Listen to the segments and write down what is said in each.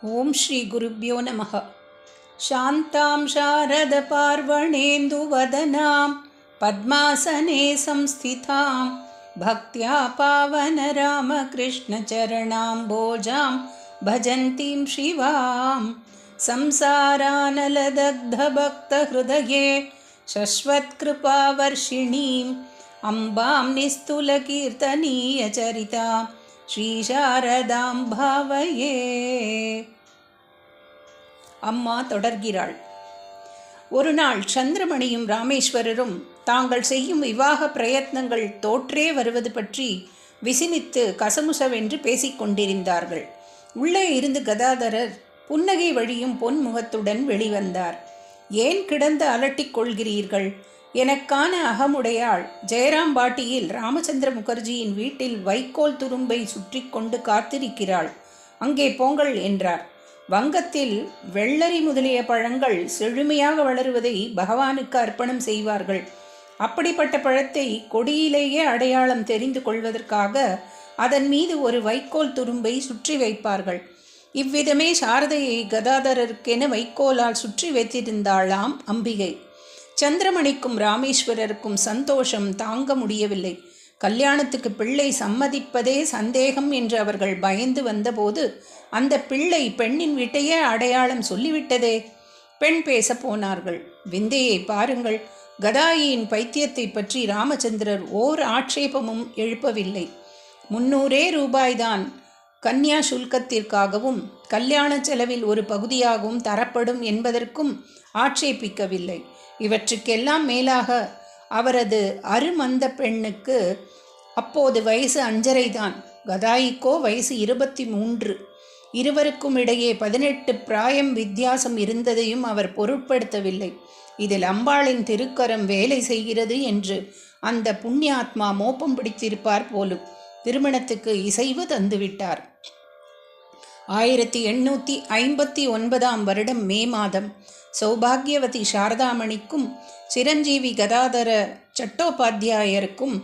ஓம் ஸ்ரீ குருப்யோ நமः. சாந்தாம் சாரத பார்வணேந்துவதனாம் பத்மாசனே சம்ஸ்திதாம் பக்த்யா பாவன ராமகிருஷ்ண சரணாம்போஜாம் பஜந்தீம் சிவாம் சம்சாரானலதக்த பக்த ஹிருதயே சஸ்வத்கிருபாவர்ஷிணீம் அம்பாம் நிஸ்துலகீர்த்தனீய சரிதாம் ஸ்ரீசாரதாம் பாவையே. அம்மா தொடர்கிறாள். ஒரு நாள் சந்திரமணியும் ராமேஸ்வரரும் தாங்கள் செய்யும் விவாக பிரயத்னங்கள் தோற்றே வருவது பற்றி விசினித்து கசமுசவென்று பேசிக்கொண்டிருந்தார்கள். உள்ளே இருந்து கதாதரர் புன்னகை வழியும் பொன்முகத்துடன் வெளிவந்தார். ஏன் கிடந்து அலட்டிக் கொள்கிறீர்கள்? எனக்கான அகமுடையாள் ஜெயராம்பாட்டியில் ராமச்சந்திர முகர்ஜியின் வீட்டில் வைக்கோல் துரும்பை சுற்றி கொண்டு காத்திருக்கிறாள். அங்கே போங்கள் என்றார். வங்கத்தில் வெள்ளரி முதலிய பழங்கள் செழுமையாக வளருவதை பகவானுக்கு அர்ப்பணம் செய்வார்கள். அப்படிப்பட்ட பழத்தை கொடியிலேயே அடையாளம் தெரிந்து கொள்வதற்காக அதன் மீது ஒரு வைக்கோல் துரும்பை சுற்றி வைப்பார்கள். இவ்விதமே சாரதையை கதாதரருக்கென வைக்கோலால் சுற்றி வைத்திருந்தாளாம் அம்பிகை. சந்திரமணிக்கும் ராமேஸ்வரருக்கும் சந்தோஷம் தாங்க முடியவில்லை. கல்யாணத்துக்கு பிள்ளை சம்மதிப்பதே சந்தேகம் என்று அவர்கள் பயந்து வந்தபோது அந்த பிள்ளை பெண்ணின் வீட்டையே அடையாளம் சொல்லிவிட்டதே. பெண் பேச போனார்கள். விந்தையை பாருங்கள். கதாயியின் பைத்தியத்தை பற்றி ராமச்சந்திரர் ஓர் ஆட்சேபமும் எழுப்பவில்லை. 300 ரூபாய்தான் கன்யா சுல்கத்திற்காகவும் கல்யாண செலவில் ஒரு பகுதியாகவும் தரப்படும் என்பதற்கும் ஆட்சேபிக்கவில்லை. இவற்றுக்கெல்லாம் மேலாக அவரது அருமந்த பெண்ணுக்கு அப்போது வயசு 5.5 தான். கதாயிக்கோ வயசு 23. இருவருக்கும் இடையே 18 பிராயம் வித்தியாசம் இருந்ததையும் அவர் பொருட்படுத்தவில்லை. இதில் அம்பாளின் திருக்கரம் வேலை செய்கிறது என்று அந்த புண்ணியாத்மா மோப்பம் பிடித்திருப்பார் போலும். திருமணத்துக்கு இசைவு தந்துவிட்டார். 1859 வருடம் மே மாதம் சௌபாகியவதி சாரதாமணிக்கும் சிரஞ்சீவி கதாதர சட்டோபாத்தியாயருக்கும்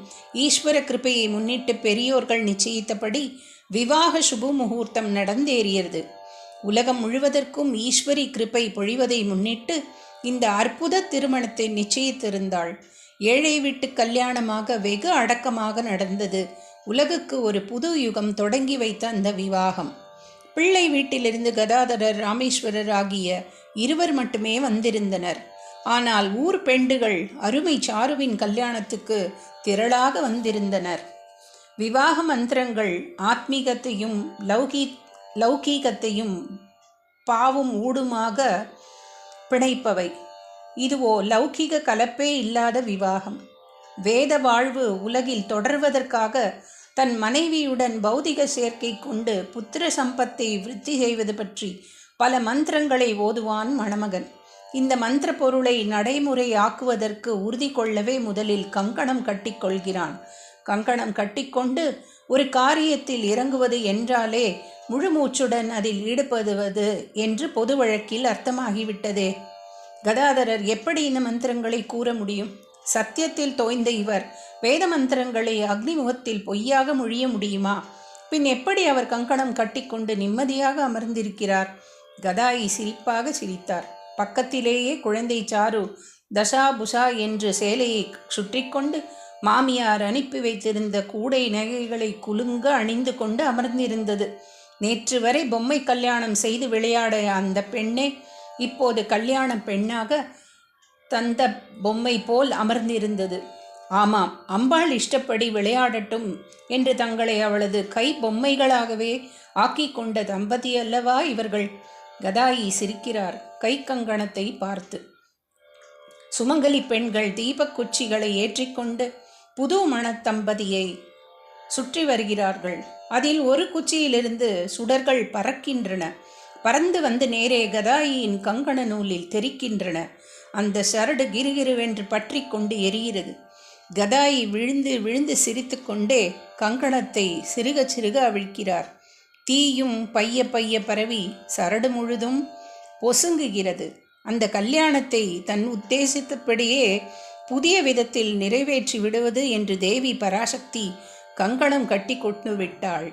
ஈஸ்வர கிருப்பையை முன்னிட்டு பெரியோர்கள் நிச்சயித்தபடி விவாக சுப முகூர்த்தம் நடந்தேறியது. உலகம் முழுவதற்கும் ஈஸ்வரி கிருப்பை பொழிவதை முன்னிட்டு இந்த அற்புத திருமணத்தை நிச்சயித்திருந்தாள். ஏழை வீட்டு கல்யாணமாக வெகு அடக்கமாக நடந்தது. உலகுக்கு ஒரு புது யுகம் தொடங்கி வைத்த அந்த விவாகம். பிள்ளை வீட்டிலிருந்து கதாதரர் ராமேஸ்வரர் ஆகிய இருவர் மட்டுமே வந்திருந்தனர். ஆனால் ஊர் பெண்டுகள் அருமை சாருவின் கல்யாணத்துக்கு திரளாக வந்திருந்தனர். விவாக மந்திரங்கள் ஆத்மீகத்தையும் லௌகீகத்தையும் பாவும் ஊடுமாக பிணைப்பவை. இதுவோ லௌகீக கலப்பே இல்லாத விவாகம். வேத வாழ்வு உலகில் தொடர்வதற்காக தன் மனைவியுடன் பௌதிக சேர்க்கை கொண்டு புத்திர சம்பத்தை விருத்தி செய்வது பற்றி பல மந்திரங்களை ஓதுவான் மணமகன். இந்த மந்திர பொருளை நடைமுறையாக்குவதற்கு உறுதி கொள்ளவே முதலில் கங்கணம் கட்டிக்கொள்கிறான். கங்கணம் கட்டிக்கொண்டு ஒரு காரியத்தில் இறங்குவது என்றாலே முழுமூச்சுடன் அதில் ஈடுபடுவது என்று பொது வழக்கில் அர்த்தமாகிவிட்டதே. கதாதரர் எப்படி இந்த மந்திரங்களை கூற முடியும்? சத்தியத்தில் தோய்ந்த இவர் வேத மந்திரங்களை அக்னிமுகத்தில் பொய்யாக மொழிய முடியுமா? பின் எப்படி அவர் கங்கணம் கட்டிக்கொண்டு நிம்மதியாக அமர்ந்திருக்கிறார்? கதாயி சிரிப்பாக சிரித்தார். பக்கத்திலேயே குழந்தை சாரு தசா புசா என்று சேலையை சுற்றி கொண்டு மாமியார் அனுப்பி வைத்திருந்த கூடை நகைகளை குலுங்க அணிந்து கொண்டு அமர்ந்திருந்தது. நேற்று வரை பொம்மை கல்யாணம் செய்து விளையாட அந்த பெண்ணே இப்போது கல்யாண பெண்ணாக தந்த பொம்மை போல் அமர்ந்திருந்தது. ஆமாம், அம்பாள் இஷ்டப்படி விளையாடட்டும் என்று தங்களை அவளது கை பொம்மைகளாகவே ஆக்கி கொண்ட தம்பதி அல்லவா இவர்கள்? கதாயி சிரிக்கிறார் கை கங்கணத்தை பார்த்து. சுமங்கலி பெண்கள் தீபக்குச்சிகளை ஏற்றிக்கொண்டு புது மணத்தம்பதியை சுற்றி வருகிறார்கள். அதில் ஒரு குச்சியிலிருந்து சுடர்கள் பறக்கின்றன. பறந்து வந்து நேரே கதாயியின் கங்கண நூலில் தெரிக்கின்றன. அந்த சரடு கிருகிருவென்று பற்றி கொண்டு எரிகிறது. கதாயி விழுந்து விழுந்து சிரித்து கொண்டே கங்கணத்தை சிறுக சிறுக அவிழ்க்கிறார். தீயும் பைய பைய பரவி சரடு முழுதும் பொசுங்குகிறது. அந்த கல்யாணத்தை தன் உத்தேசித்தபடியே புதிய விதத்தில் நிறைவேற்றி விடுவது என்று தேவி பராசக்தி கங்கணம் கட்டி கொண்டு விட்டாள்.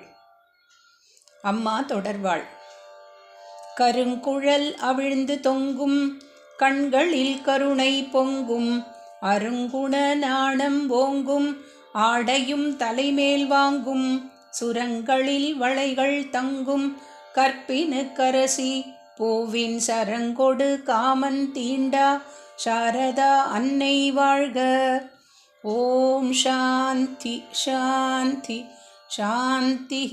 அம்மா தொடர்வாள். கருங்குழல் அவிழ்ந்து தொங்கும் கண்களில் கருணை பொங்கும் அருங்குண நாணம் ஓங்கும் ஆடையும் தலைமேல் வாங்கும் சுரங்களில் வளைகள் தங்கும் கற்பினு கரசி பூவின் சரங்கொடு காமன் தீண்டா சாரதா அன்னை வாழ்க. ஓம் சாந்தி சாந்தி சாந்தி.